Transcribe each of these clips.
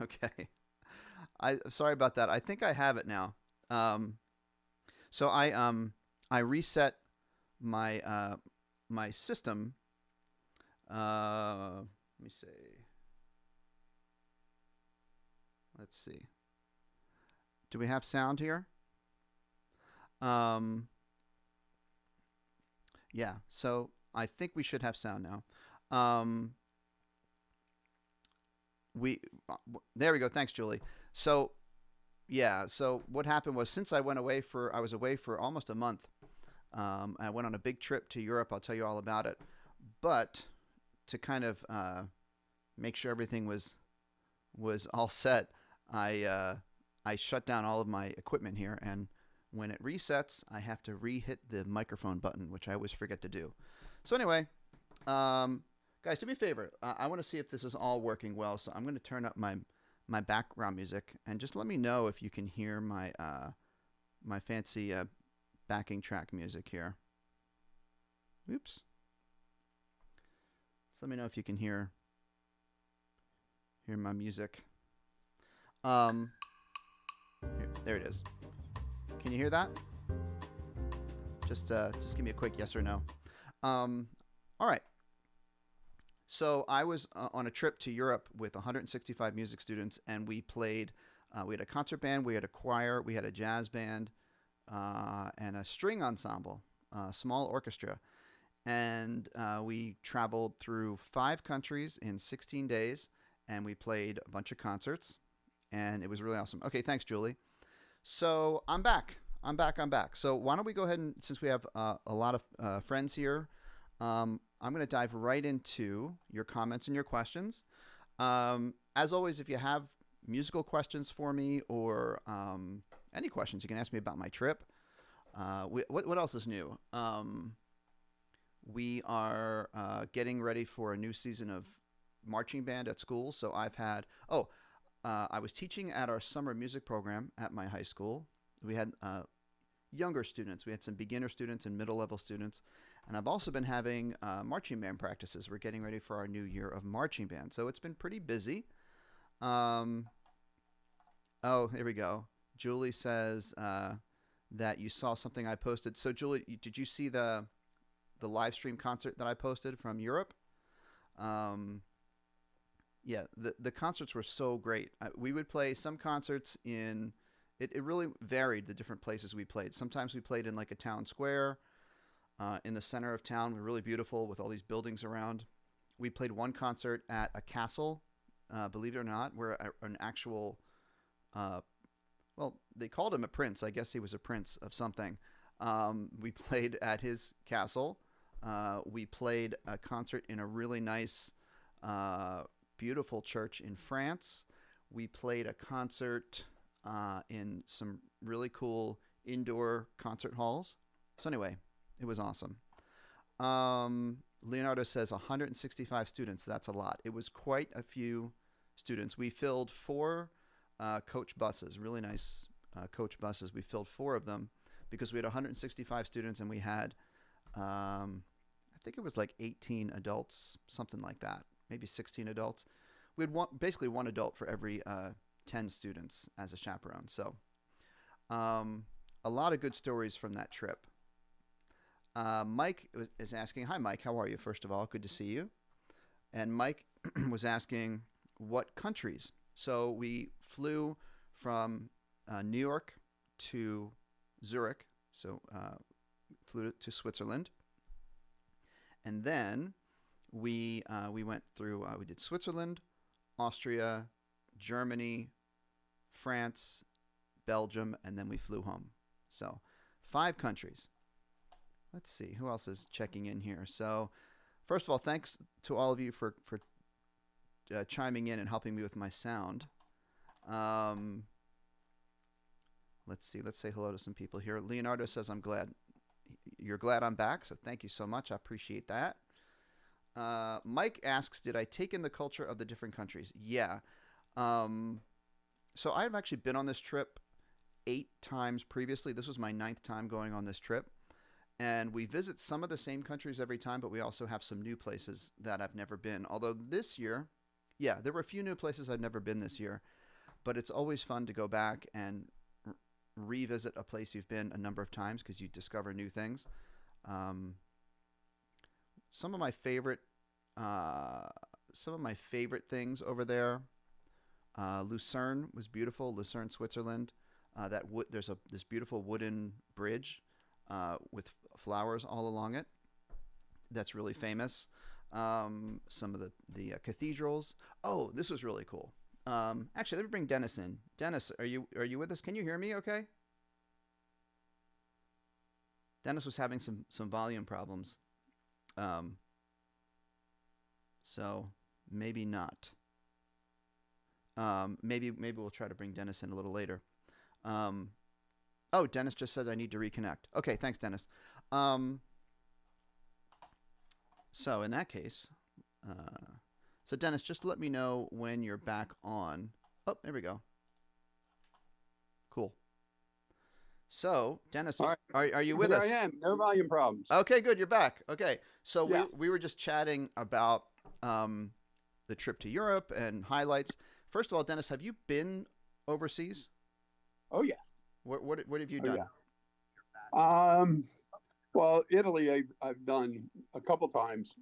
Okay. Sorry about that. I think I have it now. Um, so I reset my my system. Let me see. Let's see. Do we have sound here? Um, yeah. So I think we should have sound now. Um, we there we go. Thanks, Julie. So yeah. So what happened was since I was away for almost a month. I went on a big trip to Europe. I'll tell you all about it. But to kind of make sure everything was all set, I I shut down all of my equipment here, and when it resets, I have to re-hit the microphone button, which I always forget to do. So anyway, um, guys, do me a favor. I want to see if this is all working well. So I'm going to turn up my background music, and just let me know if you can hear my fancy backing track music here. Oops. So let me know if you can hear my music. Um, there it is. Can you hear that? Just give me a quick yes or no. Um, all right. So I was on a trip to Europe with 165 music students, and we played. We had a concert band, we had a choir, we had a jazz band, and a string ensemble, a small orchestra. And we traveled through 5 countries in 16 days, and we played a bunch of concerts, and it was really awesome. Okay, thanks, Julie. So I'm back. I'm back. So why don't we go ahead and, since we have a lot of friends here, I'm going to dive right into your comments and your questions. As always, if you have musical questions for me or any questions, you can ask me about my trip. What else is new? We are getting ready for a new season of marching band at school. So I was teaching at our summer music program at my high school. We had younger students. We had some beginner students and middle level students. And I've also been having marching band practices. We're getting ready for our new year of marching band. So it's been pretty busy. Um, oh, here we go. Julie says that you saw something I posted. So, Julie, did you see the live stream concert that I posted from Europe? Um, yeah, the concerts were so great. We would play some concerts in. It really varied the different places we played. Sometimes we played in like a town square in the center of town. Were really beautiful with all these buildings around. We played one concert at a castle, believe it or not, where an actual, uh, well, they called him a prince. I guess he was a prince of something. We played at his castle. We played a concert in a really nice, beautiful church in France. We played a concert in some really cool indoor concert halls. So anyway, it was awesome. Leonardo says 165 students. That's a lot. It was quite a few students. We filled 4 coach buses, really nice coach buses. We filled 4 of them because we had 165 students and we had, I think it was like 18 adults, something like that, maybe 16 adults. We had basically one adult for every 10 students as a chaperone. So a lot of good stories from that trip. Mike is asking, hi, Mike, how are you? First of all, good to see you. And Mike was asking what countries. So we flew from New York to Zurich, so flew to Switzerland. And then we went through, we did Switzerland, Austria, Germany, France, Belgium, and then we flew home. So 5 countries. Let's see who else is checking in here. So first of all, thanks to all of you for chiming in and helping me with my sound. Um, let's see. Let's say hello to some people here. Leonardo says, I'm glad. You're glad I'm back, so thank you so much. I appreciate that. Mike asks, did I take in the culture of the different countries? Yeah. So I've actually been on this trip 8 times previously. This was my 9th time going on this trip. And we visit some of the same countries every time, but we also have some new places that I've never been. Although this year, Yeah, there were a few new places I've never been this year, but it's always fun to go back and revisit a place you've been a number of times because you discover new things. Um, some of my favorite, some of my favorite things over there. Lucerne was beautiful. Lucerne, Switzerland. There's this beautiful wooden bridge with flowers all along it. That's really famous. Some of the cathedrals. Oh, this was really cool. Actually, let me bring Dennis in. Dennis, are you with us? Can you hear me? Okay. Dennis was having some volume problems. So maybe not. Maybe we'll try to bring Dennis in a little later. Oh, Dennis just says I need to reconnect. Okay, thanks, Dennis. So in that case, so Dennis, just let me know when you're back on. Oh, there we go. Cool. So Dennis, All right. are you with us? I am. No volume problems. Okay, good. You're back. Okay. So Yeah. we were just chatting about the trip to Europe and highlights. First of all, Dennis, have you been overseas? Oh yeah. What have you done? Yeah. Well, Italy I've done a couple times,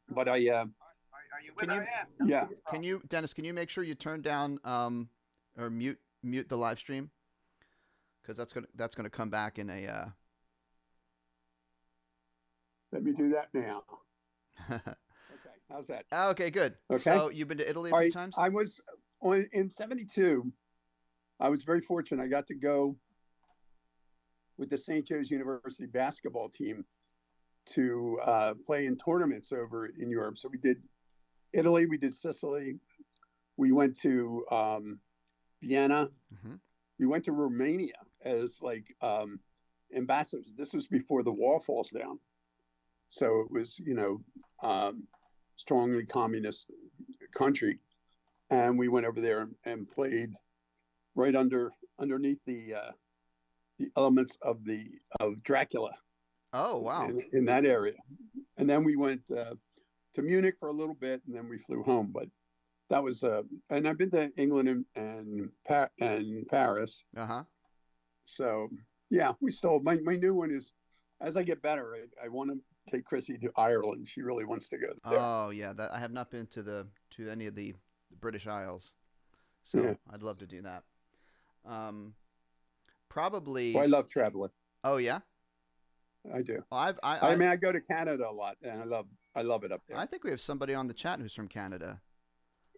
but I Are you with us? yeah. Can you, Dennis? Can you make sure you turn down or mute the live stream? Because that's gonna come back in a. Let me do that now. Okay, how's that? Okay, good. Okay. So you've been to Italy a few times? I was in '72. I was very fortunate. I got to go with the St. Joe's University basketball team to play in tournaments over in Europe. So we did Italy, we did Sicily, we went to Vienna, we went to Romania as like ambassadors. This was before the wall falls down. So it was, strongly communist country. And we went over there and played right underneath the elements of Dracula. Oh, wow. In that area. And then we went to Munich for a little bit, and then we flew home. But that was, and I've been to England and Paris. Uh-huh. So, yeah, we still, my new one is, as I get better, I want to take Chrissy to Ireland. She really wants to go there. Oh, yeah. I have not been to any of the British Isles. So yeah. I'd love to do that. Probably. Well, I love traveling. Oh, yeah? I do. Well, I mean, I go to Canada a lot, and I love it up there. I think we have somebody on the chat who's from Canada.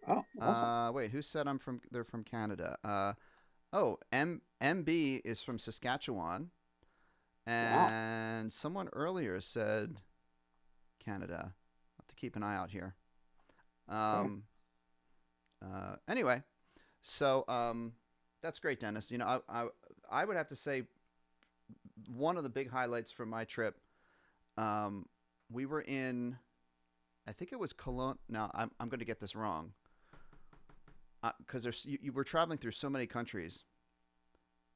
Oh, awesome. Wait, who said they're from Canada? MB is from Saskatchewan, and someone earlier said Canada. I'll have to keep an eye out here. Anyway, so that's great, Dennis. You know, I would have to say one of the big highlights from my trip, we were in, I think it was Cologne. Now I'm going to get this wrong, because you were traveling through so many countries.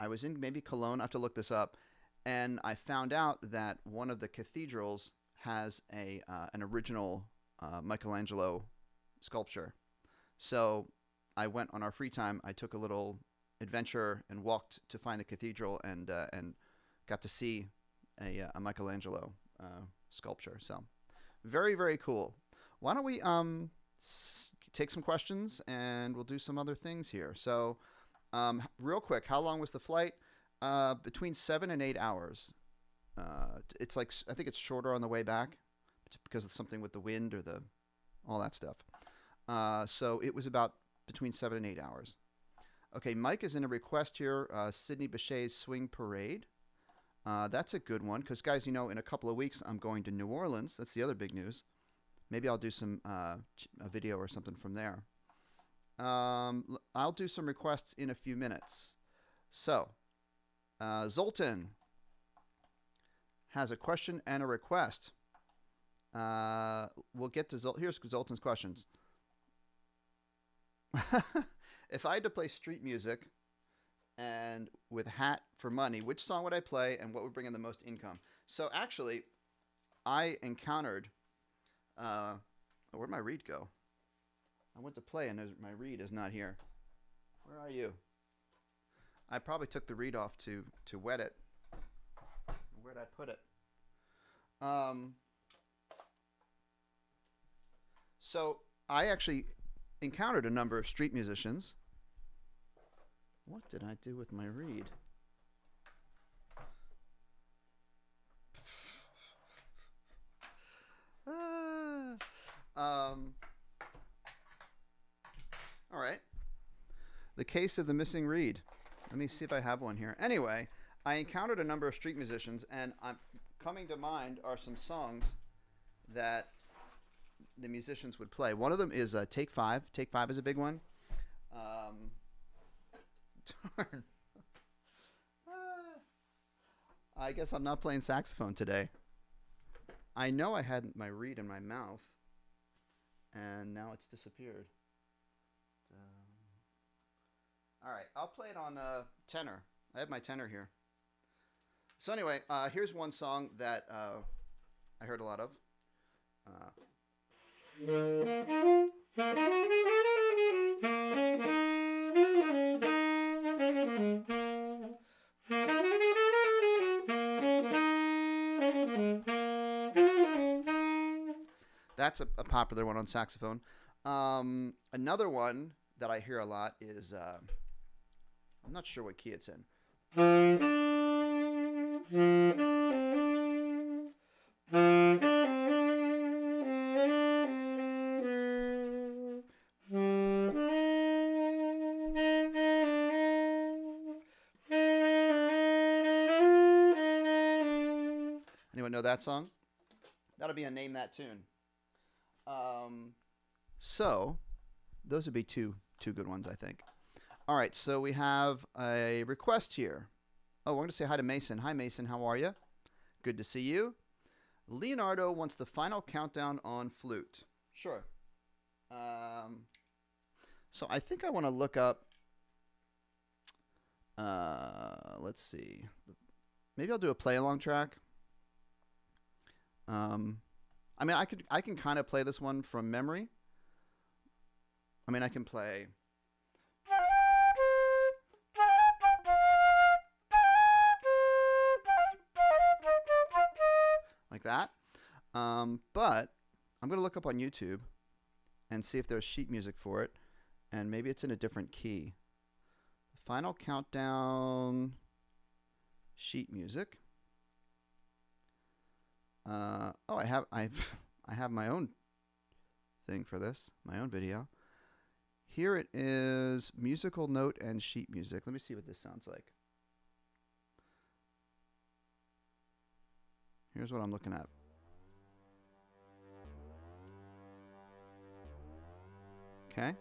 I was in maybe Cologne. I have to look this up, and I found out that one of the cathedrals has an original Michelangelo sculpture. So I went on our free time. I took a little adventure and walked to find the cathedral and got to see a Michelangelo sculpture. So very, very cool. Why don't we take some questions and we'll do some other things here. So real quick, how long was the flight? Between 7 and 8 hours. It's like, I think it's shorter on the way back because of something with the wind or all that stuff. So it was about between 7 and 8 hours. Okay, Mike is in a request here, Sidney Bechet's Swing Parade. That's a good one because, guys, in a couple of weeks I'm going to New Orleans. That's the other big news. Maybe I'll do a video or something from there. I'll do some requests in a few minutes. So, Zoltan has a question and a request. We'll get to here's Zoltan's questions. If I had to play street music and with hat for money, which song would I play and what would bring in the most income? So actually, I encountered, where'd my read go? I went to play and my reed is not here. Where are you? I probably took the reed off to wet it. Where'd I put it? So I actually encountered a number of street musicians. What did I do with my reed? All right. The case of the missing reed. Let me see if I have one here. Anyway, I encountered a number of street musicians, and I'm coming to mind are some songs that the musicians would play. One of them is Take Five. Take Five is a big one. Darn. I guess I'm not playing saxophone today. I know I had my reed in my mouth, and now it's disappeared. All right, I'll play it on tenor. I have my tenor here. So anyway, here's one song that I heard a lot of. That's a popular one on saxophone. Another one that I hear a lot is, I'm not sure what key it's in. Anyone know that song? That'll be a Name That Tune. So those would be two good ones, I think. All right, so we have a request here. Oh, we're going to say hi to Mason. Hi, Mason. How are you? Good to see you. Leonardo wants the final countdown on flute. Sure. So I think I want to look up. Let's see. Maybe I'll do a play-along track. I mean, I can kind of play this one from memory. I mean, I can play. Like that. But I'm going to look up on YouTube and see if there's sheet music for it. And maybe it's in a different key. Final countdown sheet music. Oh, I have my own thing for this, my own video. Here it is, musical note and sheet music. Let me see what this sounds like. Here's what I'm looking at. Okay.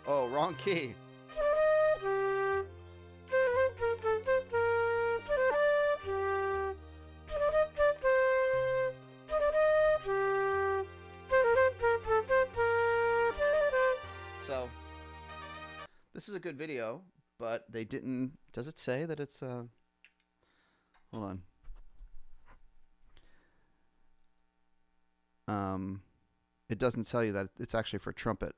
Oh, wrong key. So, this is a good video, but they didn't. Does it say that it's hold on. It doesn't tell you that it's actually for trumpet.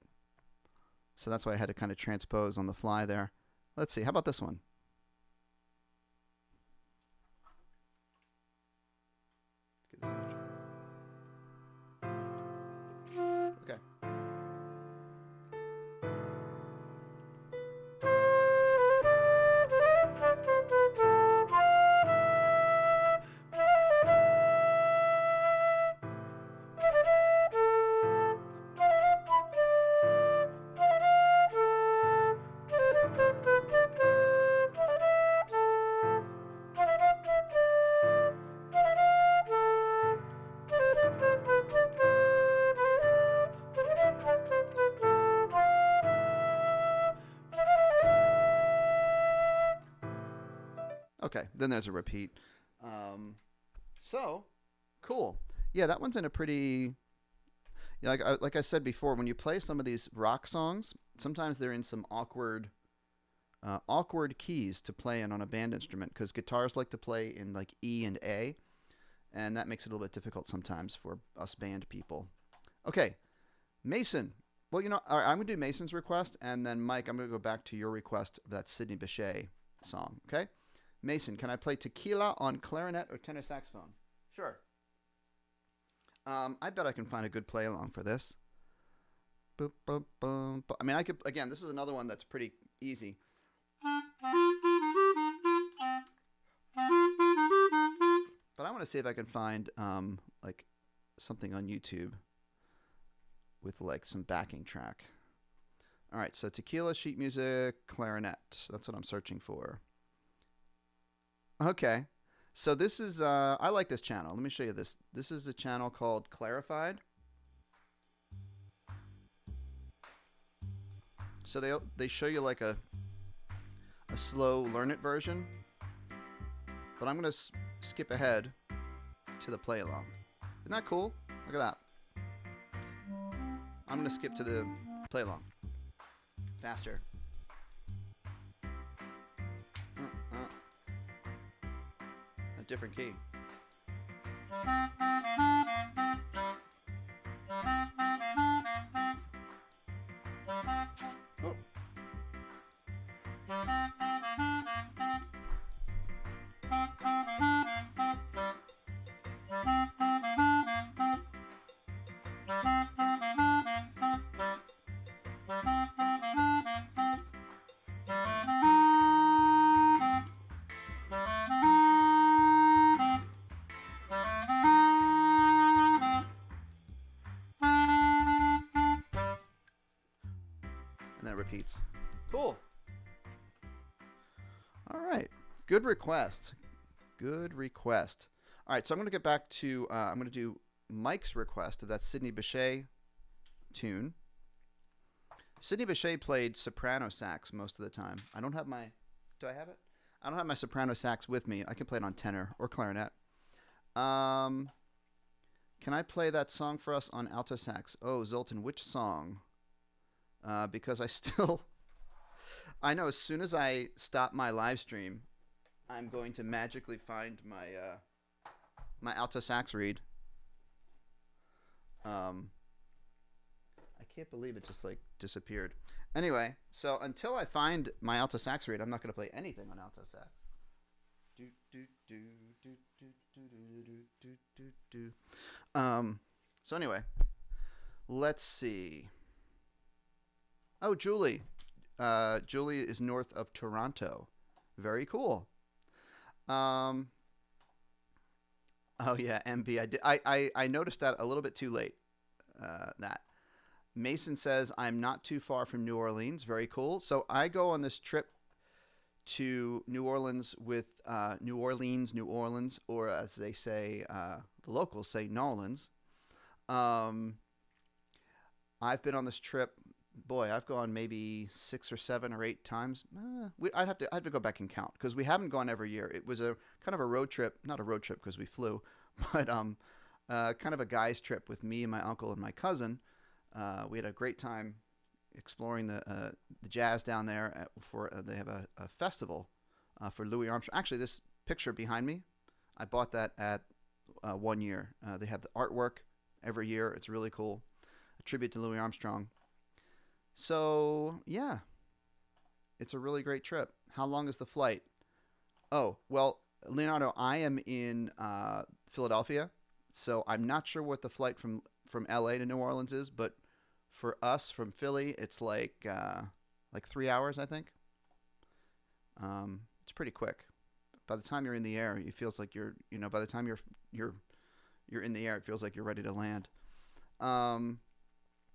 So that's why I had to kind of transpose on the fly there. Let's see. How about this one? Let's get this much. Okay. Okay, then there's a repeat. So, cool. Yeah, that one's in a pretty... Yeah, like I said before, when you play some of these rock songs, sometimes they're in some awkward keys to play in on a band instrument, because guitars like to play in like E and A, and that makes it a little bit difficult sometimes for us band people. Okay, Mason. Well, all right, I'm going to do Mason's request, and then Mike, I'm going to go back to your request of that Sidney Bechet song, okay? Mason, can I play Tequila on clarinet or tenor saxophone? Sure. I bet I can find a good play-along for this. I mean, I could, again, this is another one that's pretty easy. But I want to see if I can find, like, something on YouTube with like some backing track. All right, so tequila, sheet music, clarinet. That's what I'm searching for. Okay, so this is, I like this channel. Let me show you this. This is a channel called Clarified. So they show you like a slow learn it version. But I'm going to skip ahead to the play along. Isn't that cool? Look at that. I'm going to skip to the play along. Faster. A different key. Oh. Repeats. Cool. All right. Good request. Good request. All right, so I'm going to get back to, I'm going to do Mike's request of that Sidney Bechet tune. Sidney Bechet played soprano sax most of the time. I don't have my, do I have it? I don't have my soprano sax with me. I can play it on tenor or clarinet. Can I play that song for us on alto sax? Oh, Zoltan, which song? Because I know as soon as I stop my live stream, I'm going to magically find my my alto sax reed. I can't believe it just like disappeared. Anyway, so until I find my alto sax reed, I'm not going to play anything on alto sax. So anyway, let's see. Oh, Joelee. Joelee is north of Toronto. Very cool. Oh yeah, MB. I noticed that a little bit too late. That Mason says I'm not too far from New Orleans. Very cool. So I go on this trip to New Orleans with New Orleans, or as they say, the locals say, Nolans. I've been on this trip. Boy, I've gone maybe 6 or 7 or 8 times. I'd have to go back and count because we haven't gone every year. It was a kind of a road trip, not a road trip because we flew, but kind of a guy's trip with me and my uncle and my cousin. We had a great time exploring the jazz down there. They have a festival for Louis Armstrong. Actually, this picture behind me, I bought that at 1 year. They have the artwork every year. It's really cool. A tribute to Louis Armstrong. So, yeah, it's a really great trip. How long is the flight? Oh, well, Leonardo, I am in Philadelphia, so I'm not sure what the flight from LA to New Orleans is, but for us from Philly, it's like 3 hours, I think. It's pretty quick. By the time you're in the air, it feels like by the time you're in the air, it feels like you're ready to land.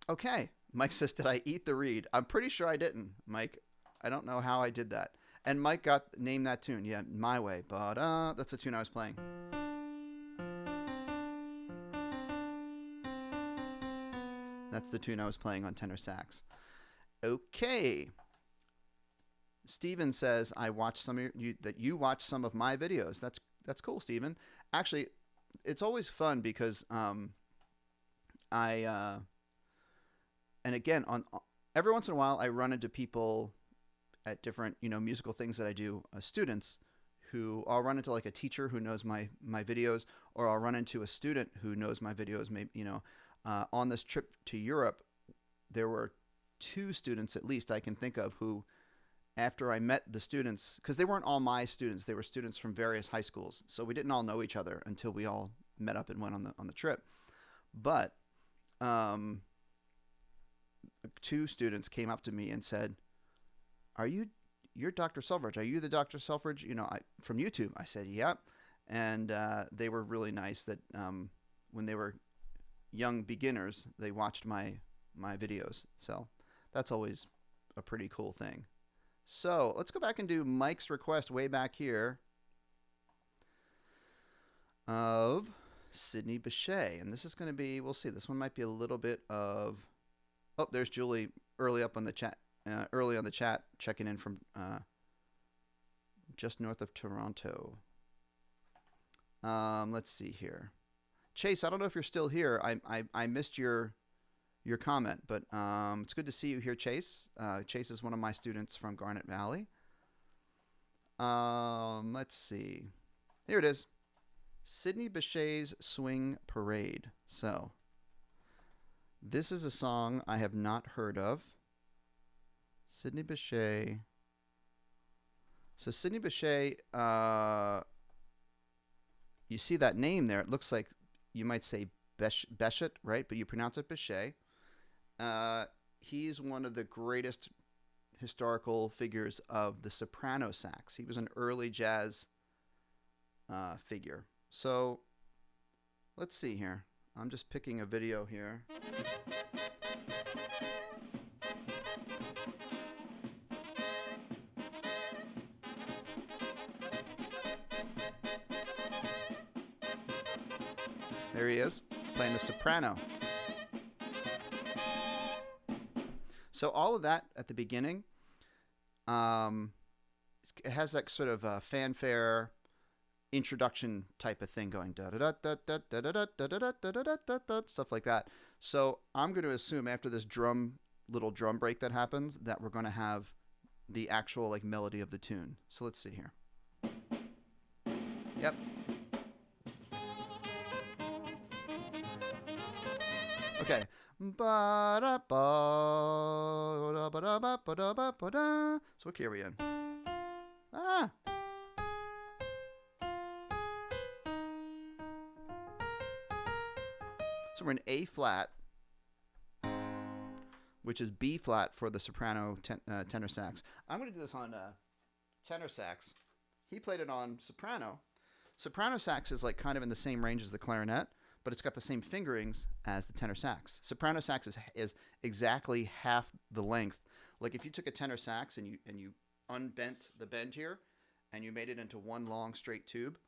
Okay. Mike says, did I eat the reed? I'm pretty sure I didn't, Mike. I don't know how I did that. And Mike named that tune. Yeah, My Way. But that's the tune I was playing. That's the tune I was playing on tenor sax. Okay. Steven says, I watched you watch some of my videos. That's cool, Steven. Actually, it's always fun because and again, every once in a while, I run into people at different, musical things that I do, students who I'll run into like a teacher who knows my videos, or I'll run into a student who knows my videos. Maybe, you know, on this trip to Europe, there were 2 students at least I can think of who, after I met the students, because they weren't all my students, they were students from various high schools, so we didn't all know each other until we all met up and went on the trip. But 2 students came up to me and said, you're Dr. Selfridge. Are you the Dr. Selfridge, you know, from YouTube? I said, yep. And they were really nice that when they were young beginners, they watched my videos. So that's always a pretty cool thing. So let's go back and do Mike's request way back here of Sydney Bechet. And this is going to be, we'll see, this one might be a little bit of, oh, there's Joelee early on the chat, checking in from just north of Toronto. Let's see here. Chase, I don't know if you're still here. I missed your comment, but it's good to see you here, Chase. Chase is one of my students from Garnet Valley. Let's see. Here it is. Sydney Bechet's Swing Parade. So this is a song I have not heard of. Sydney Bechet. So Sydney Bechet, you see that name there. It looks like you might say Bechet, right? But you pronounce it Bechet. He's one of the greatest historical figures of the soprano sax. He was an early jazz figure. So let's see here. I'm just picking a video here. There he is, playing the soprano. So all of that at the beginning, it has that sort of fanfare introduction type of thing going, stuff like that. So I'm going to assume after this little drum break that happens, that we're going to have the actual like melody of the tune. So let's see here. Yep. Okay. So what key are we in? So we're in A flat, which is B flat for the soprano tenor sax. I'm going to do this on tenor sax. He played it on soprano. Soprano sax is like kind of in the same range as the clarinet, but it's got the same fingerings as the tenor sax. Soprano sax is exactly half the length. Like if you took a tenor sax and you unbent the bend here and you made it into one long straight tube,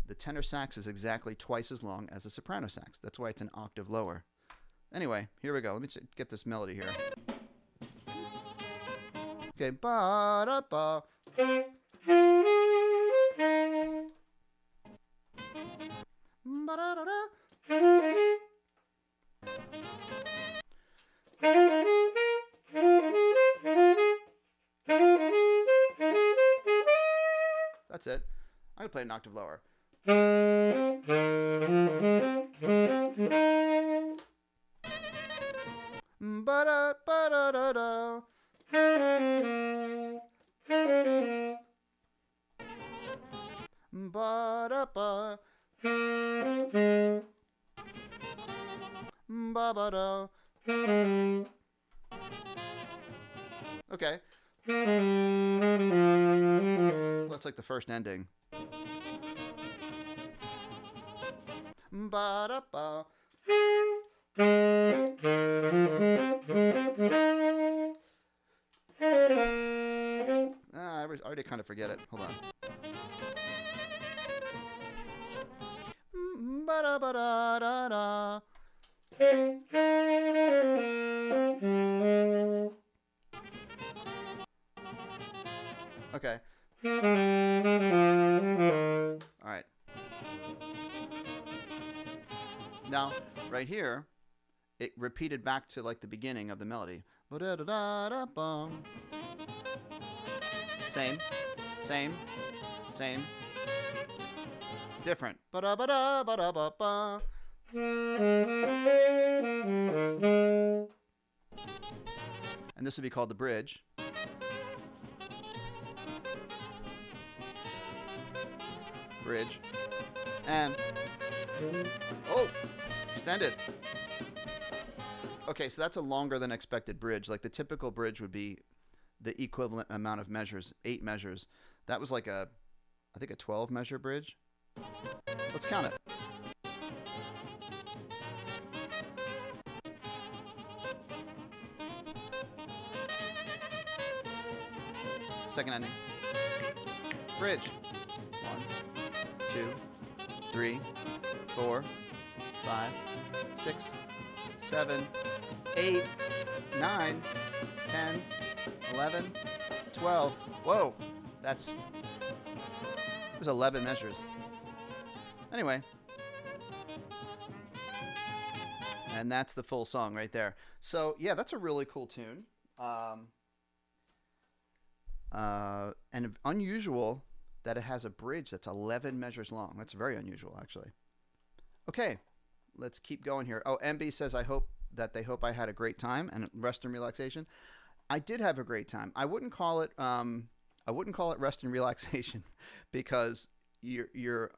the tenor sax is exactly twice as long as the soprano sax. That's why it's an octave lower. Anyway, here we go. Let me get this melody here. Okay, ba-da-ba. Ba-da-da-da. That's it. I'm going to play an octave lower. Ba-da-ba-da-da-da. Ba-da-ba. Ba-ba-da. Okay. Well, that's like the first ending. Ba-da-ba. I already kind of forget it. Hold on. Ba-da-ba-da-da-da. Okay. All right. Now, right here, it repeated back to like the beginning of the melody. Ba-da-da-da-da-bum. Same. Same. Different. Ba-da-ba-da, ba-da-ba-ba. And this would be called the bridge. Bridge. And, oh, extended. Okay, so that's a longer than expected bridge. Like the typical bridge would be the equivalent amount of measures, 8 measures. That was like I think a 12 measure bridge. Let's count it. Second ending. Bridge. 1, 2, 3, 4, 5, 6, 7, 8, 9, 10, 11, 12. Whoa, there's 11 measures. Anyway. And that's the full song right there. So, yeah, that's a really cool tune. And unusual that it has a bridge that's 11 measures long. That's very unusual, actually. Okay, let's keep going here. Oh, MB says, they hope I had a great time and rest and relaxation. I did have a great time. I wouldn't call it rest and relaxation because you're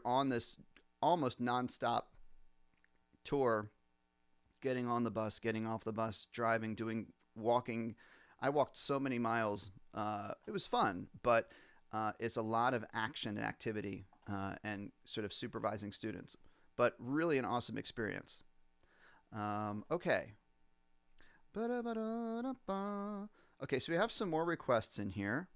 on this almost nonstop tour, getting on the bus, getting off the bus, driving, walking. I walked so many miles. It was fun, but it's a lot of action and activity and sort of supervising students, but really an awesome experience. Okay. Okay, so we have some more requests in here.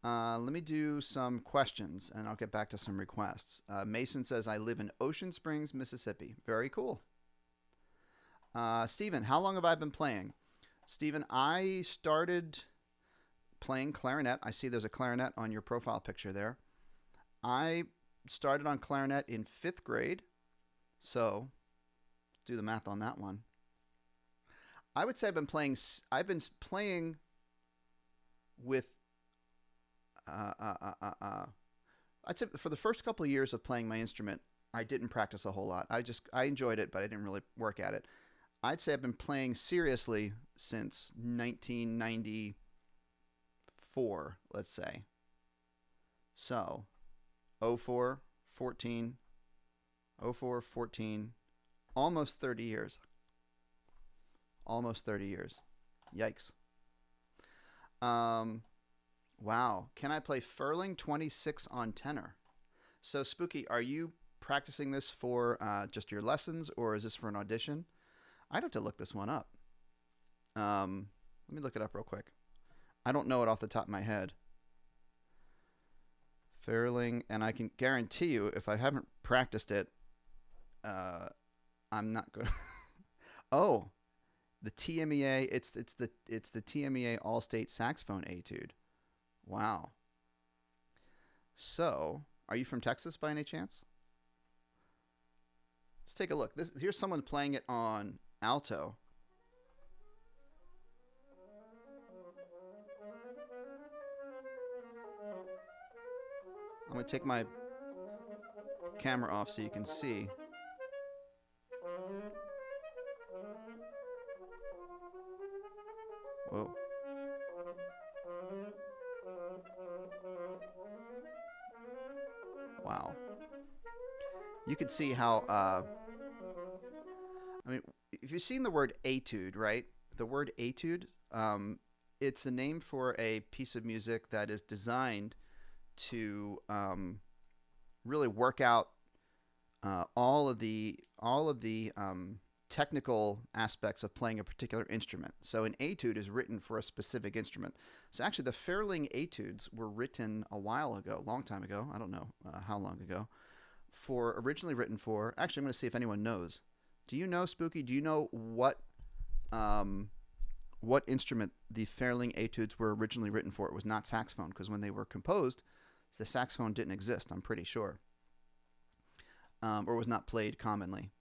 Let me do some questions, and I'll get back to some requests. Mason says, I live in Ocean Springs, Mississippi. Very cool. Stephen, how long have I been playing? Stephen, I started playing clarinet. I see there's a clarinet on your profile picture there. I started on clarinet in 5th grade. So, do the math on that one. I would say I've been playing with I'd say for the first couple of years of playing my instrument, I didn't practice a whole lot. I enjoyed it, but I didn't really work at it. I'd say I've been playing seriously since 1994, let's say. So, 04, 14, almost 30 years. Almost 30 years. Yikes. Wow. Can I play Furling 26 on tenor? So, Spooky, are you practicing this for just your lessons, or is this for an audition? I'd have to look this one up. Let me look it up real quick. I don't know it off the top of my head. Furling, and I can guarantee you, if I haven't practiced it, I'm not good. Oh, the TMEA. It's the TMEA All-State Saxophone Etude. Wow. So, are you from Texas by any chance? Let's take a look. Here's someone playing it on alto. I'm going to take my camera off so you can see. Whoa. Wow. You could see how, I mean, if you've seen the word etude, right? The word etude, it's the name for a piece of music that is designed to really work out all of the technical aspects of playing a particular instrument. So an etude is written for a specific instrument. So actually the Furling etudes were written a while ago, a long time ago. I don't know how long ago. Originally written for, actually I'm going to see if anyone knows. Do you know, Spooky? Do you know what instrument the Furling etudes were originally written for? It was not saxophone, because when they were composed, the saxophone didn't exist, I'm pretty sure. Or was not played commonly.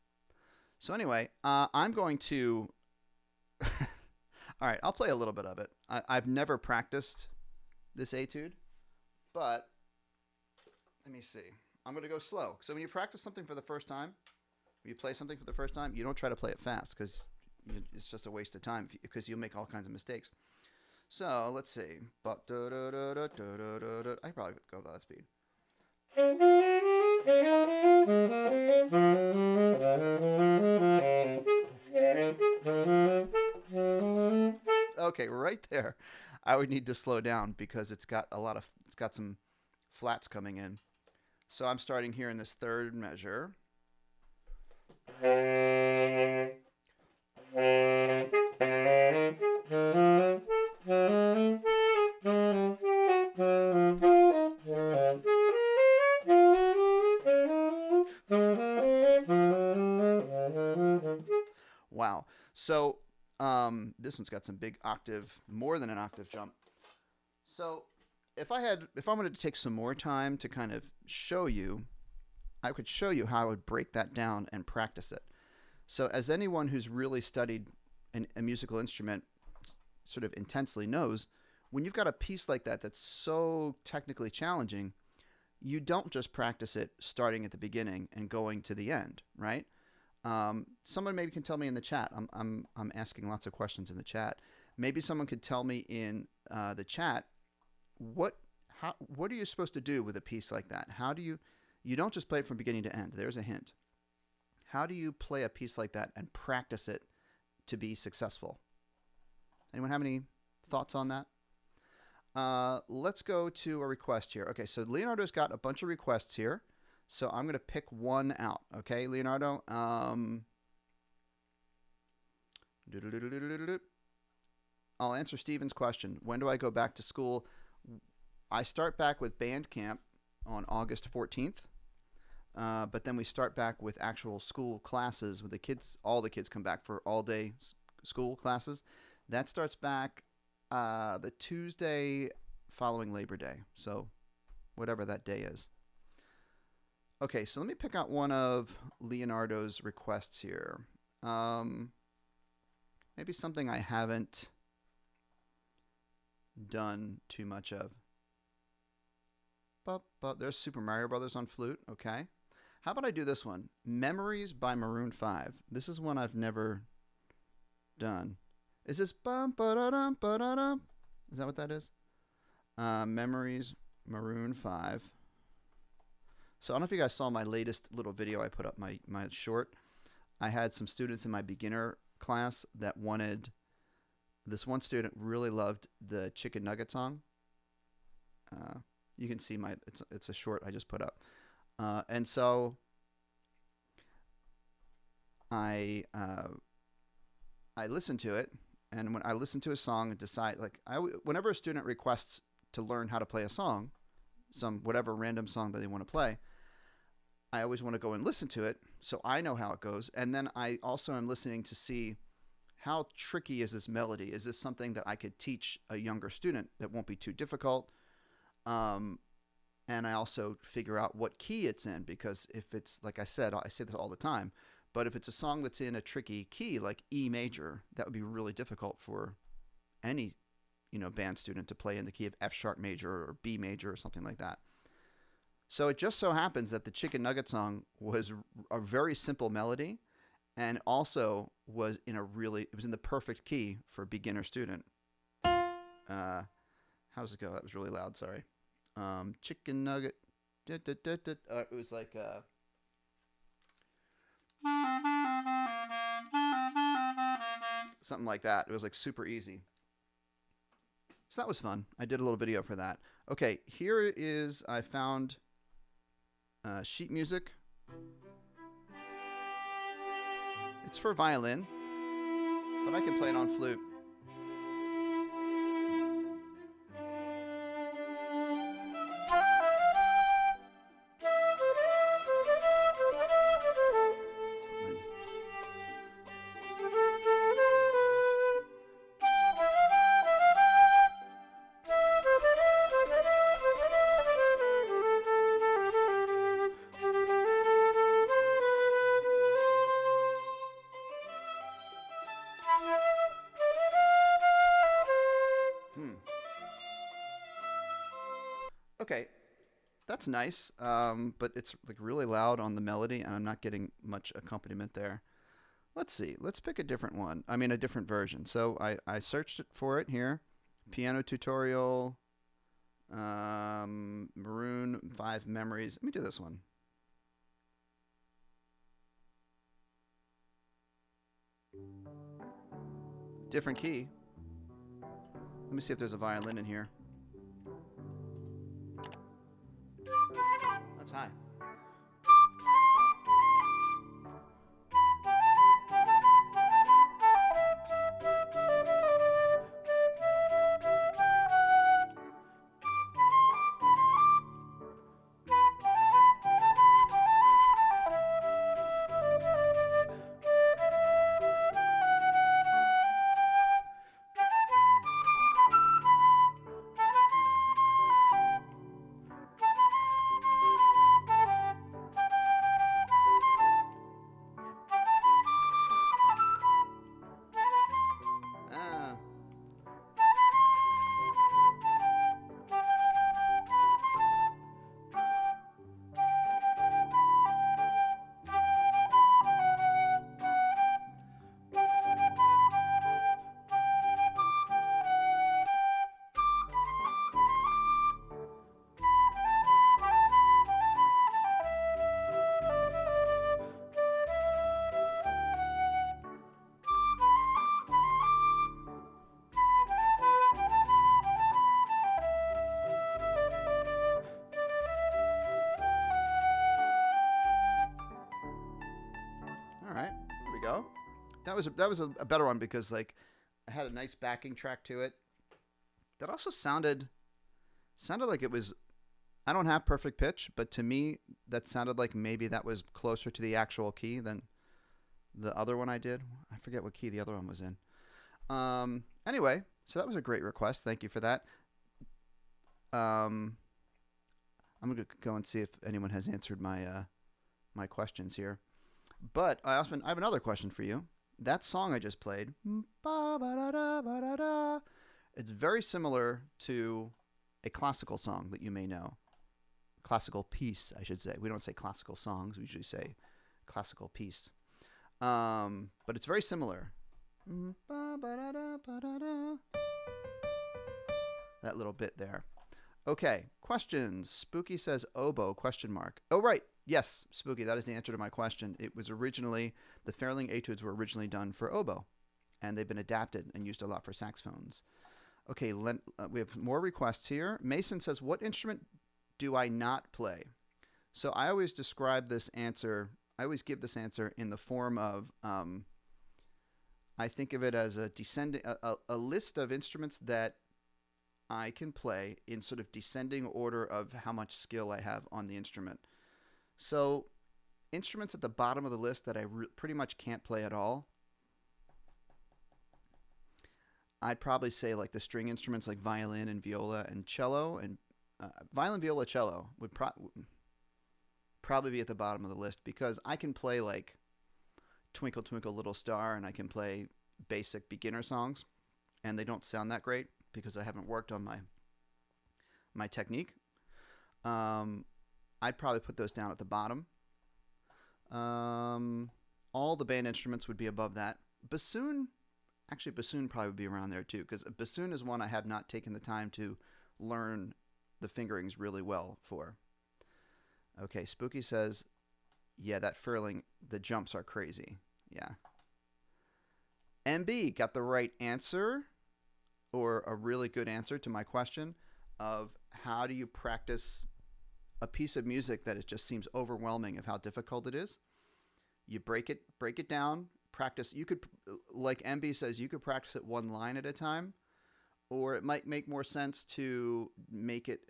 So anyway, I'm going to... All right, I'll play a little bit of it. I've never practiced this etude, but let me see. I'm going to go slow. So when you practice something for the first time, when you play something for the first time, you don't try to play it fast because it's just a waste of time because you'll make all kinds of mistakes. So let's see. I probably go with that speed. Okay, right there. I would need to slow down because it's got some flats coming in. So I'm starting here in this third measure. Wow. So this one's got some big octave, more than an octave jump. So if I wanted to take some more time to kind of show you, I could show you how I would break that down and practice it. So as anyone who's really studied a musical instrument sort of intensely knows, when you've got a piece like that that's so technically challenging, you don't just practice it starting at the beginning and going to the end, right? Someone maybe can tell me in the chat. I'm asking lots of questions in the chat. Maybe someone could tell me in the chat what are you supposed to do with a piece like that? How do you don't just play it from beginning to end. There's a hint. How do you play a piece like that and practice it to be successful? Anyone have any thoughts on that? Let's go to a request here. Okay, so Leonardo's got a bunch of requests here. So I'm going to pick one out. Okay, Leonardo. I'll answer Steven's question. When do I go back to school? I start back with band camp on August 14th. But then we start back with actual school classes with the kids. All the kids come back for all-day school classes. That starts back the Tuesday following Labor Day. So whatever that day is. Okay, so let me pick out one of Leonardo's requests here. Maybe something I haven't done too much of. There's Super Mario Brothers on flute. Okay. How about I do this one? Memories by Maroon 5. This is one I've never done. Is this bum ba da dum ba da dum? Is that what that is? Memories Maroon 5. So I don't know if you guys saw my latest little video I put up, my short. I had some students in my beginner class that wanted, this one student really loved the Chicken Nugget song. You can see it's a short I just put up. And so I listened to it, and when I listen to a song and decide, whenever a student requests to learn how to play a song, whatever random song that they want to play, I always want to go and listen to it so I know how it goes. And then I also am listening to see how tricky is this melody? Is this something that I could teach a younger student that won't be too difficult? And I also figure out what key it's in, because if it's, like I said, I say this all the time, but if it's a song that's in a tricky key like E major, that would be really difficult for any band student to play in the key of F sharp major or B major or something like that. So it just so happens that the Chicken Nugget song was a very simple melody, and also was in the perfect key for a beginner student. How does it go? That was really loud. Sorry. Chicken Nugget. It was like something like that. It was like super easy. So that was fun. I did a little video for that. Okay, here is, I found sheet music. It's for violin, but I can play it on flute. Okay, That's nice, but it's like really loud on the melody, and I'm not getting much accompaniment there. Let's see. Let's pick a different one. I mean, a different version. So I searched for it here. Piano tutorial, Maroon 5 memories. Let me do this one. Different key. Let me see if there's a violin in here. That's high. That was a better one because like I had a nice backing track to it. That also sounded like it was. I don't have perfect pitch, but to me that sounded like maybe that was closer to the actual key than the other one I did. I forget what key the other one was in. Anyway, so that was a great request. Thank you for that. I'm gonna go and see if anyone has answered my my questions here. But I have another question for you. That song I just played, it's very similar to a classical song that you may know. Classical piece, I should say. We don't say classical songs. We usually say classical piece. But it's very similar. That little bit there. Okay, questions. Spooky says oboe, question mark. Oh, right. Yes, Spooky, that is the answer to my question. It was originally, the Fairling etudes were originally done for oboe, and they've been adapted and used a lot for saxophones. Okay, we have more requests here. Mason says, what instrument do I not play? So I always describe this answer, I always give this answer in the form of, I think of it as a list of instruments that I can play in sort of descending order of how much skill I have on the instrument. So instruments at the bottom of the list that I pretty much can't play at all, I'd probably say like the string instruments like violin and viola and cello, and violin, viola, cello would probably be at the bottom of the list because I can play like Twinkle Twinkle Little Star and I can play basic beginner songs and they don't sound that great because I haven't worked on my technique. I'd probably put those down at the bottom. All the band instruments would be above that. Bassoon probably would be around there too, because bassoon is one I have not taken the time to learn the fingerings really well for. Okay, Spooky says, yeah, that furling, the jumps are crazy. Yeah. MB got the right answer, or a really good answer to my question of how do you practice a piece of music that it just seems overwhelming of how difficult it is. You break it down, practice. You could, like MB says, you could practice it one line at a time, or it might make more sense to make it,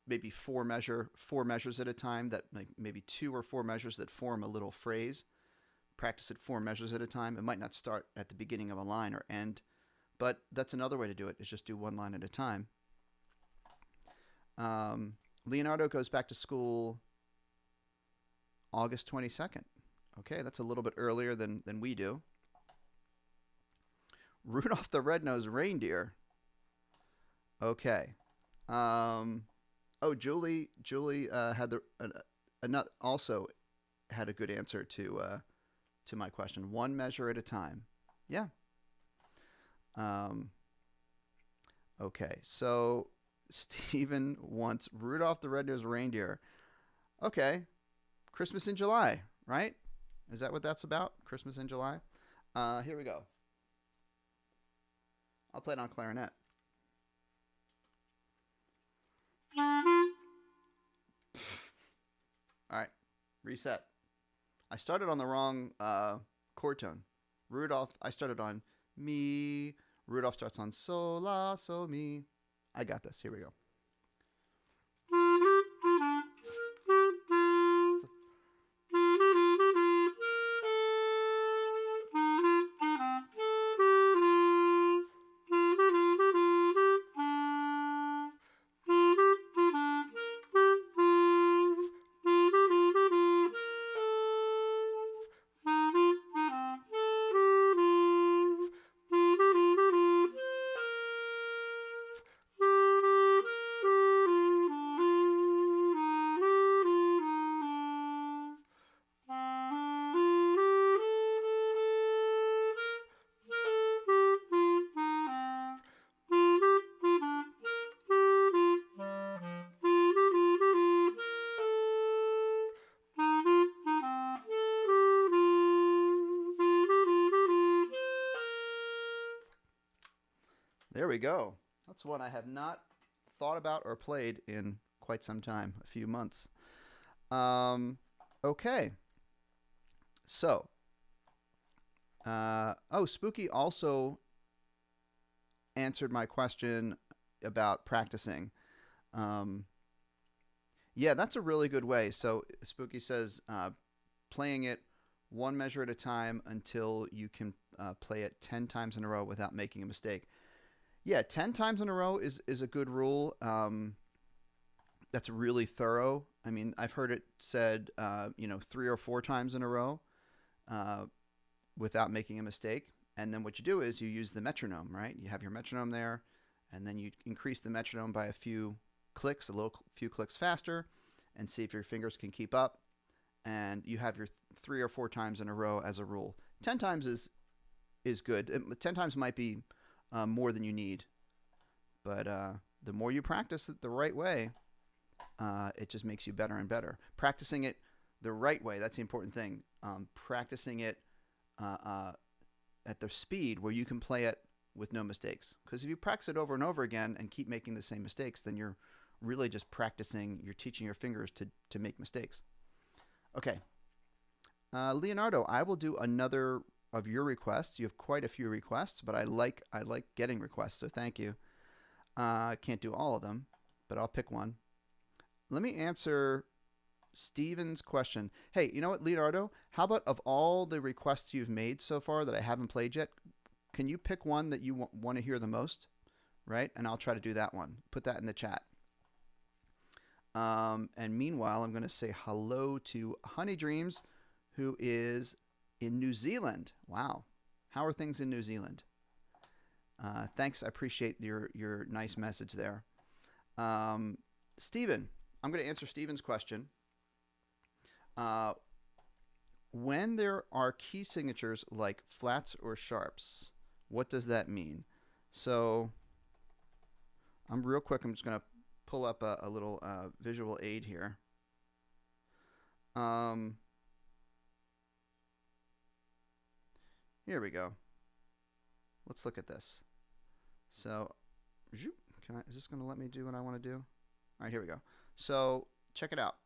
maybe four measures at a time, that like maybe 2 or 4 measures that form a little phrase. Practice it 4 measures at a time. It might not start at the beginning of a line or end, but that's another way to do it, is just do one line at a time. Leonardo goes back to school August 22nd. Okay, that's a little bit earlier than we do. Rudolph the Red-Nosed Reindeer. Okay. Oh, Joelee had also had a good answer to my question. One measure at a time. Yeah. Okay, so Stephen wants Rudolph the Red-Nosed Reindeer. Okay, Christmas in July, right? Is that what that's about? Christmas in July? Here we go. I'll play it on clarinet. All right, reset. I started on the wrong chord tone. Rudolph, I started on mi. Rudolph starts on so, la, so, mi. I got this. Here we go. There we go. That's one I have not thought about or played in quite some time, a few months. Okay. So, Spooky also answered my question about practicing. Yeah, that's a really good way. So Spooky says playing it one measure at a time until you can play it 10 times in a row without making a mistake. Yeah, 10 times in a row is a good rule. That's really thorough. I mean, I've heard it said, 3 or 4 times in a row without making a mistake. And then what you do is you use the metronome, right? You have your metronome there, and then you increase the metronome by a few clicks, few clicks faster, and see if your fingers can keep up. And you have your 3 or 4 times in a row as a rule. 10 times is good. 10 times might be more than you need, but the more you practice it the right way, it just makes you better and better. Practicing it the right way, that's the important thing. Practicing it at the speed where you can play it with no mistakes. Because if you practice it over and over again and keep making the same mistakes, then you're really just practicing, you're teaching your fingers to make mistakes. Okay. Leonardo, I will do another of your requests. You have quite a few requests, but I like getting requests, so thank you. I can't do all of them, but I'll pick one. Let me answer Steven's question. Hey, you know what, Leonardo? How about of all the requests you've made so far that I haven't played yet, can you pick one that you want to hear the most, right? And I'll try to do that one. Put that in the chat. And meanwhile, I'm going to say hello to Honey Dreams, who is in New Zealand. Wow. How are things in New Zealand? Thanks. I appreciate your nice message there. Stephen, I'm going to answer Stephen's question. When there are key signatures like flats or sharps, what does that mean? So I'm just going to pull up a little visual aid here. Here we go. Let's look at this. So, is this going to let me do what I want to do? All right, here we go. So, check it out.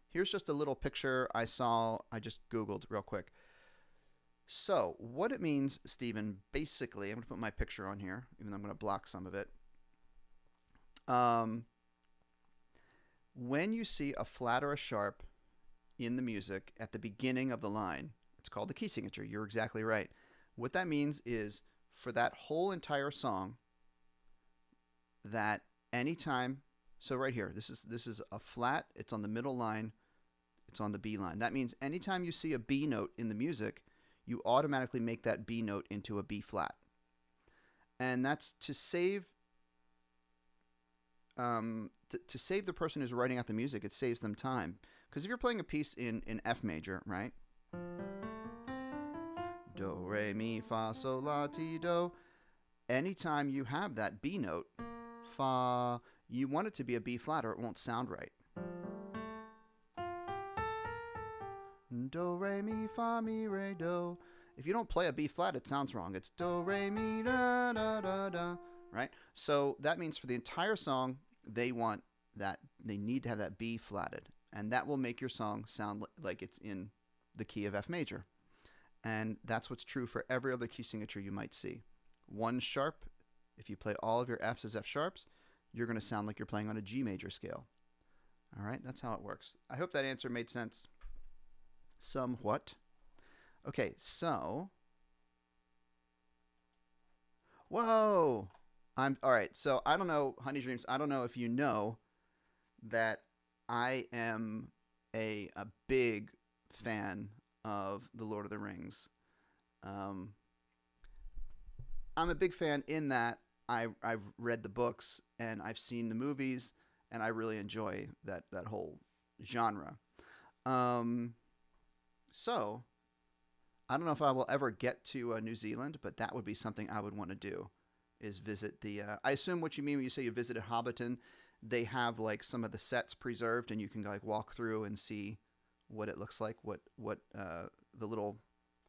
Here's just a little picture I just Googled real quick. So, what it means, Stephen, basically, I'm going to put my picture on here, even though I'm going to block some of it. When you see a flat or a sharp in the music at the beginning of the line, it's called the key signature. You're exactly right. What that means is for that whole entire song, that anytime, so right here, this is a flat, it's on the middle line, it's on the B line. That means anytime you see a B note in the music, you automatically make that B note into a B flat. And that's to save to save the person who's writing out the music, it saves them time. Because if you're playing a piece in F major, right? Do, re, mi, fa, sol, la, ti, do. Anytime you have that B note, fa, you want it to be a B flat or it won't sound right. Do, re, mi, fa, mi, re, do. If you don't play a B flat, it sounds wrong. It's do, re, mi, da, da, da, da. Right? So that means for the entire song, they need to have that B flatted. And that will make your song sound like it's in the key of F major. And that's what's true for every other key signature you might see. 1 sharp, if you play all of your Fs as F sharps, you're going to sound like you're playing on a G major scale. All right, that's how it works. I hope that answer made sense somewhat. Okay, so... Whoa! All right, so I don't know, Honey Dreams, I don't know if you know that I am a big fan of The Lord of the Rings. I'm a big fan in that I've read the books and I've seen the movies, and I really enjoy that whole genre. So I don't know if I will ever get to New Zealand, but that would be something I would want to do, is visit the... I assume what you mean when you say you visited Hobbiton, they have like some of the sets preserved and you can like walk through and see what it looks like, what the little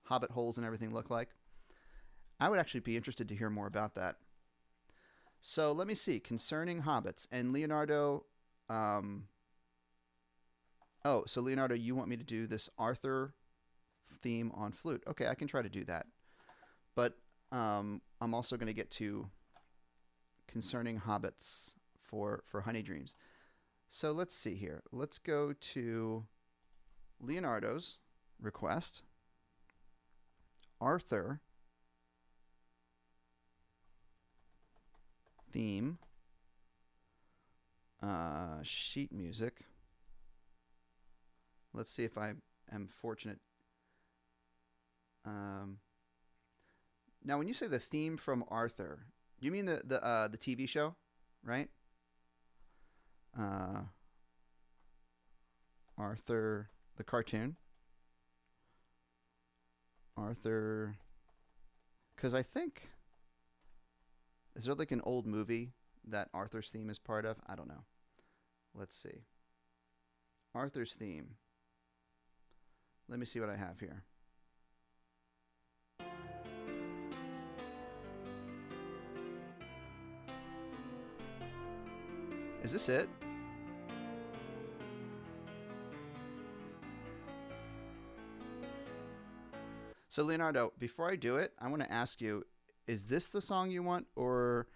hobbit holes and everything look like. I would actually be interested to hear more about that. So let me see. Concerning hobbits and Leonardo. So Leonardo, you want me to do this Arthur theme on flute? Okay, I can try to do that. But I'm also going to get to Concerning Hobbits for Honey Dreams. So let's see here. Let's go to Leonardo's request. Arthur theme, sheet music. Let's see if I am fortunate. Now, when you say the theme from Arthur, you mean the TV show, right? Arthur, the cartoon. Arthur, because I think, is there like an old movie that Arthur's theme is part of? I don't know. Let's see. Arthur's theme. Let me see what I have here. Is this it? So Leonardo, before I do it, I want to ask you, is this the song you want, or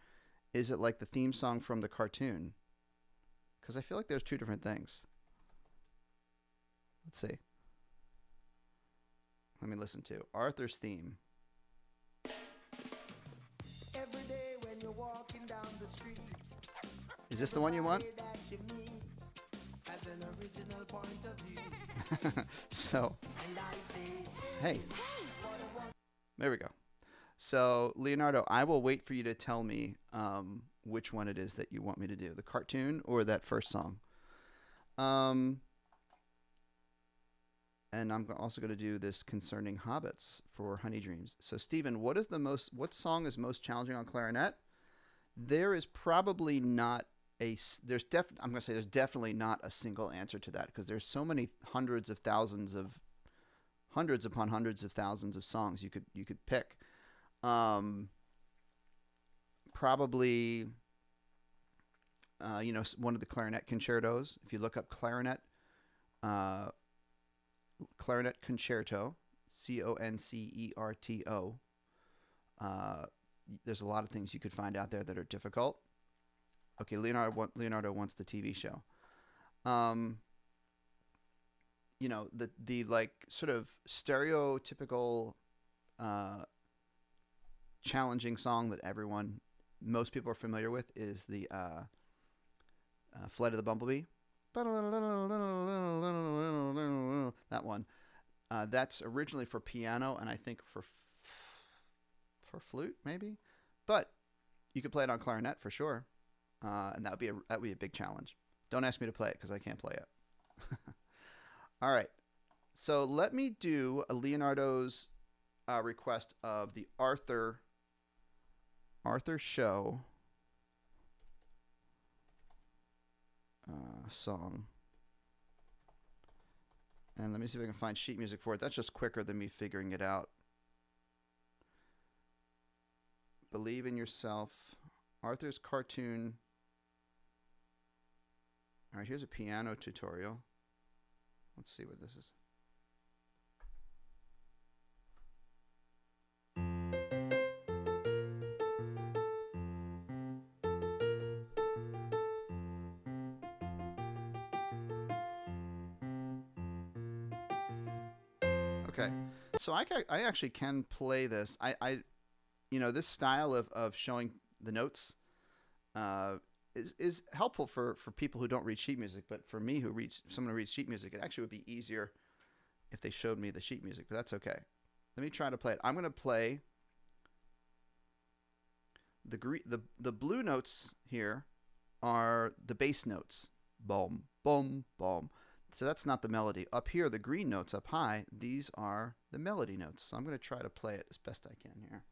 is it like the theme song from the cartoon? Because I feel like there's two different things. Let's see. Let me listen to Arthur's theme. Every day when you're walking down the street, is this the one you want? So, hey, there we go. So, Leonardo, I will wait for you to tell me which one it is that you want me to do, the cartoon or that first song. And I'm also going to do this Concerning Hobbits for Honey Dreams. So, Stephen, what song is most challenging on clarinet? There is probably not I'm going to say there's definitely not a single answer to that, because there's so many hundreds upon hundreds of thousands of songs you could pick. Probably, one of the clarinet concertos. If you look up clarinet concerto, Concerto, there's a lot of things you could find out there that are difficult. Okay, Leonardo wants the TV show. The like sort of stereotypical challenging song that most people are familiar with is the Flight of the Bumblebee. That one. That's originally for piano and I think for flute maybe, but you could play it on clarinet for sure. and that would be a big challenge. Don't ask me to play it because I can't play it. All right. So let me do a Leonardo's request of the Arthur Show song. And let me see if I can find sheet music for it. That's just quicker than me figuring it out. Believe in Yourself. Arthur's cartoon. All right, here's a piano tutorial. Let's see what this is. Okay, so I actually can play this. This style of showing the notes is helpful for people who don't read sheet music, but for me someone who reads sheet music, it actually would be easier if they showed me the sheet music, but that's okay. Let me try to play it. I'm going to play the blue notes here are the bass notes. Boom, boom, boom. So that's not the melody. Up here, the green notes up high, these are the melody notes. So I'm going to try to play it as best I can here.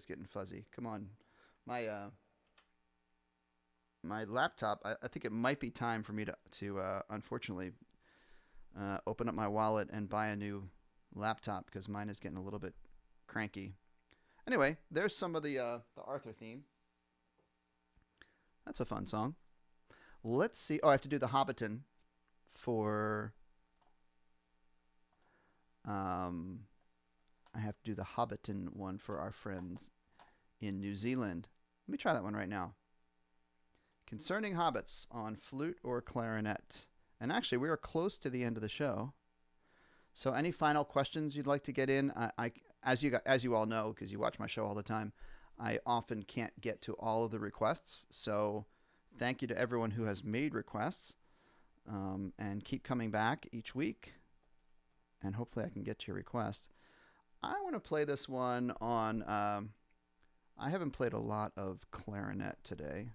Getting fuzzy. Come on. My laptop, I think it might be time for me to unfortunately open up my wallet and buy a new laptop because mine is getting a little bit cranky. Anyway, there's some of the Arthur theme. That's a fun song. Let's see. Oh, I have to do the Hobbiton for I have to do the Hobbiton one for our friends in New Zealand. Let me try that one right now. Concerning Hobbits on flute or clarinet. And actually, we are close to the end of the show. So any final questions you'd like to get in? As you all know, because you watch my show all the time, I often can't get to all of the requests. So thank you to everyone who has made requests. And keep coming back each week. And hopefully I can get to your request. I want to play this one on... I haven't played a lot of clarinet today.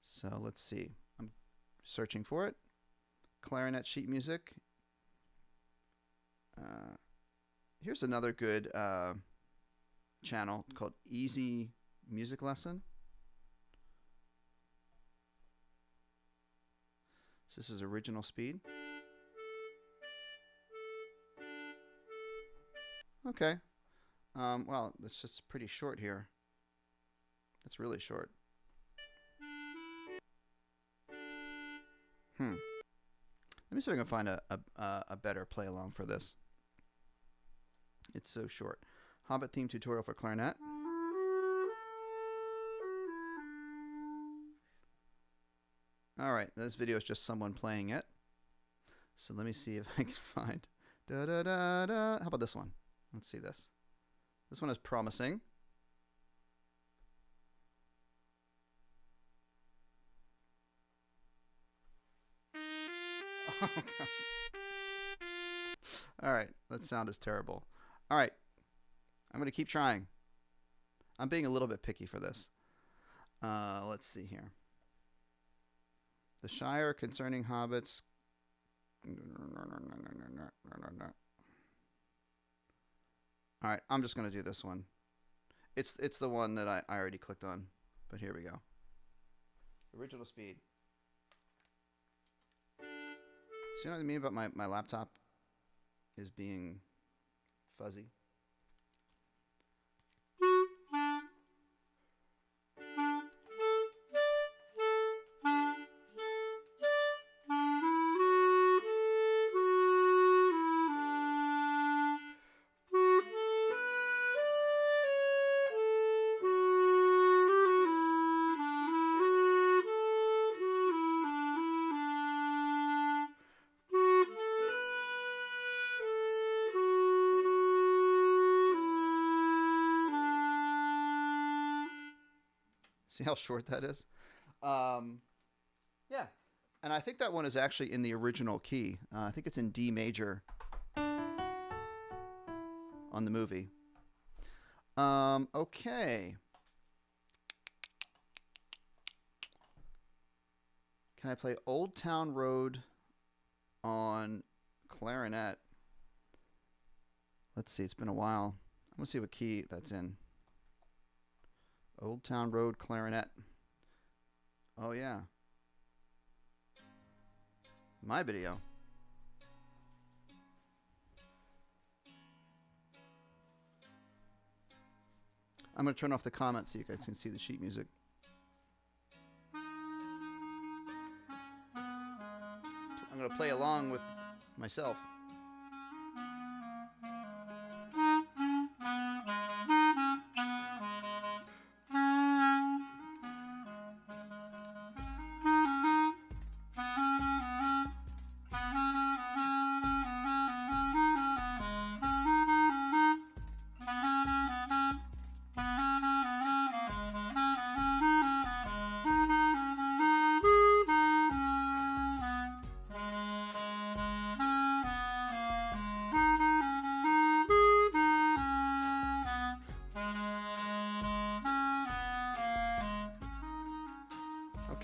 So let's see. I'm searching for it. Clarinet sheet music. Here's another good channel called Easy Music Lesson. So this is original speed. Okay. Well, it's just pretty short here. It's really short. Let me see if I can find a better play along for this. It's so short. Hobbit theme tutorial for clarinet. All right, this video is just someone playing it. So let me see if I can find. Da da da da. How about this one? Let's see this. This one is promising. Oh, gosh. All right. That sound is terrible. All right. I'm going to keep trying. I'm being a little bit picky for this. Let's see here. The Shire concerning hobbits. All right, I'm just going to do this one. It's the one that I already clicked on, but here we go. Original speed. See what I mean about my laptop is being fuzzy? See how short that is? Yeah. And I think that one is actually in the original key. I think it's in D major on the movie. Okay. Can I play Old Town Road on clarinet? Let's see. It's been a while. I'm going to see what key that's in. Old Town Road clarinet. Oh, yeah. My video. I'm going to turn off the comments so you guys can see the sheet music. I'm going to play along with myself.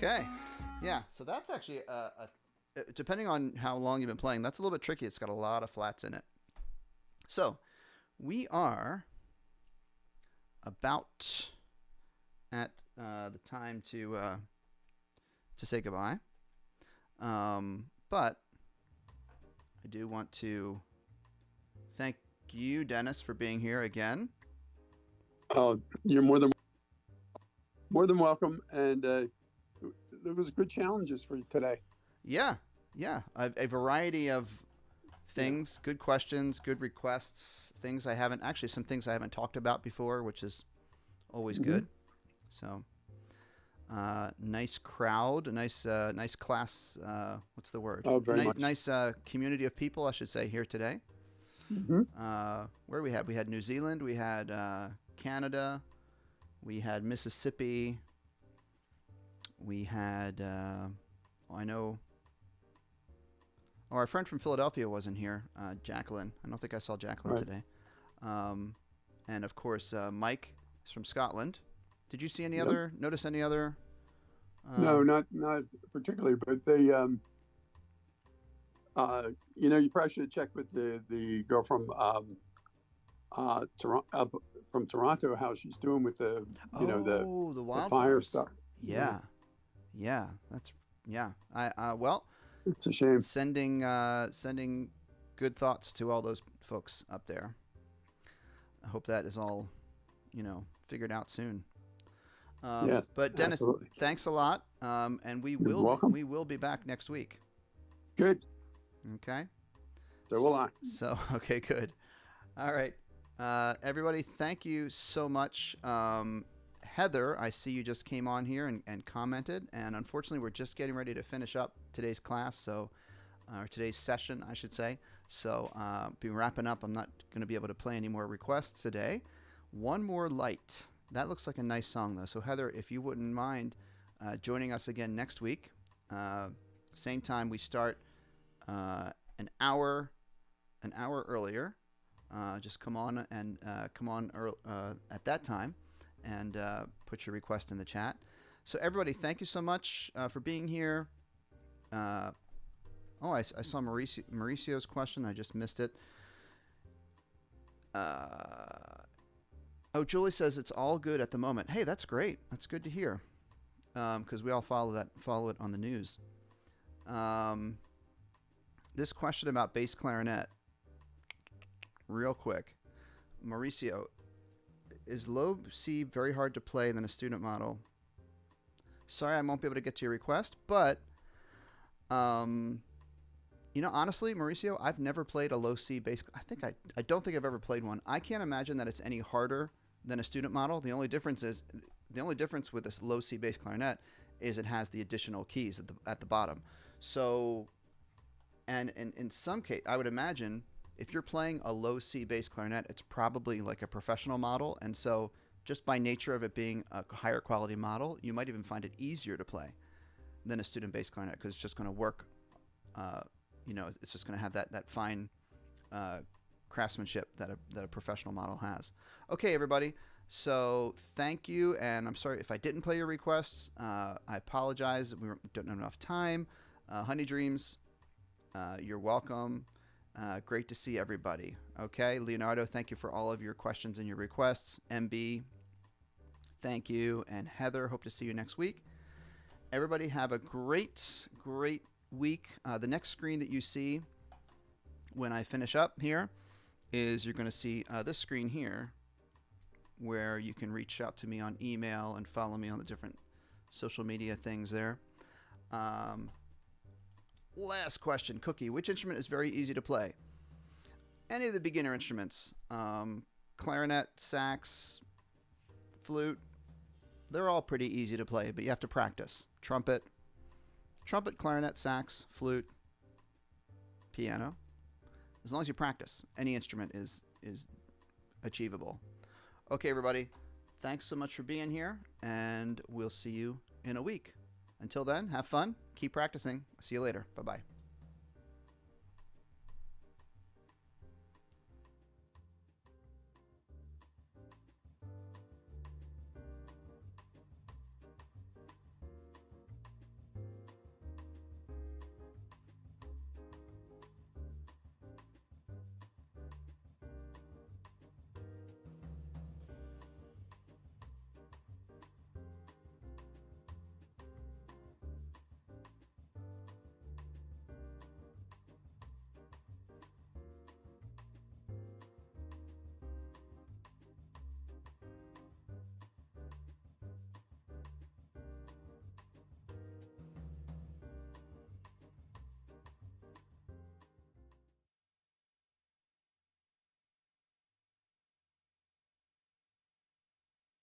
Okay, yeah, so that's actually, depending on how long you've been playing, that's a little bit tricky. It's got a lot of flats in it. So we are about at the time to say goodbye. But I do want to thank you, Dennis, for being here again. Oh, you're more than welcome, and there was good challenges for you today. Yeah, a variety of things, good questions, good requests, things I haven't some things I haven't talked about before, which is always good. So, nice crowd, nice class. What's the word? Oh, very much. Nice community of people, I should say, here today. Where we had New Zealand, we had Canada, we had Mississippi. We had, I know, our friend from Philadelphia wasn't here, Jacqueline. I don't think I saw Jacqueline today. And of course, Mike is from Scotland. Did you see notice any other? No, not particularly, but they, you probably should check with the girl from Toronto, how she's doing with the, the fire stuff. Yeah. Well, it's a shame. Sending good thoughts to all those folks up there. I hope that is all, figured out soon. Yes, but Dennis, absolutely. Thanks a lot. And we will be back next week. Good. Okay. So will I. So, okay, good. All right. Everybody, thank you so much. Heather, I see you just came on here and commented, and unfortunately we're just getting ready to finish up today's class, or today's session, I should say. So be wrapping up. I'm not going to be able to play any more requests today. One More Light. That looks like a nice song, though. So Heather, if you wouldn't mind joining us again next week, same time. We start an hour earlier. Just come on at that time. And put your request in the chat. So everybody, thank you so much for being here. I saw Mauricio's question. I just missed it. Joelee says it's all good at the moment. Hey, that's great. That's good to hear. Because we all follow it on the news. This question about bass clarinet. Real quick. Mauricio, is low C very hard to play than a student model? Sorry, I won't be able to get to your request, but honestly, Mauricio, I've never played a low C bass. I don't think I've ever played one. I can't imagine that it's any harder than a student model. The only difference with this low C bass clarinet is it has the additional keys at the bottom. So, and in some case, I would imagine if you're playing a low C bass clarinet, it's probably like a professional model, and so just by nature of it being a higher quality model, you might even find it easier to play than a student-based clarinet because it's just going to work. It's just going to have that fine craftsmanship that a professional model has. Okay, everybody. So thank you, and I'm sorry if I didn't play your requests. I apologize. We don't have enough time. Honey Dreams, you're welcome. Great to see everybody. Okay, Leonardo, thank you for all of your questions and your requests. MB, thank you. And Heather, hope to see you next week. Everybody have a great week. The next screen that you see when I finish up here is you're going to see this screen here where you can reach out to me on email and follow me on the different social media things there. Last question, Cookie. Which instrument is very easy to play? Any of the beginner instruments. Clarinet, sax, flute. They're all pretty easy to play, but you have to practice. Trumpet, clarinet, sax, flute, piano. As long as you practice, any instrument is achievable. Okay, everybody. Thanks so much for being here, and we'll see you in a week. Until then, have fun. Keep practicing. See you later. Bye-bye.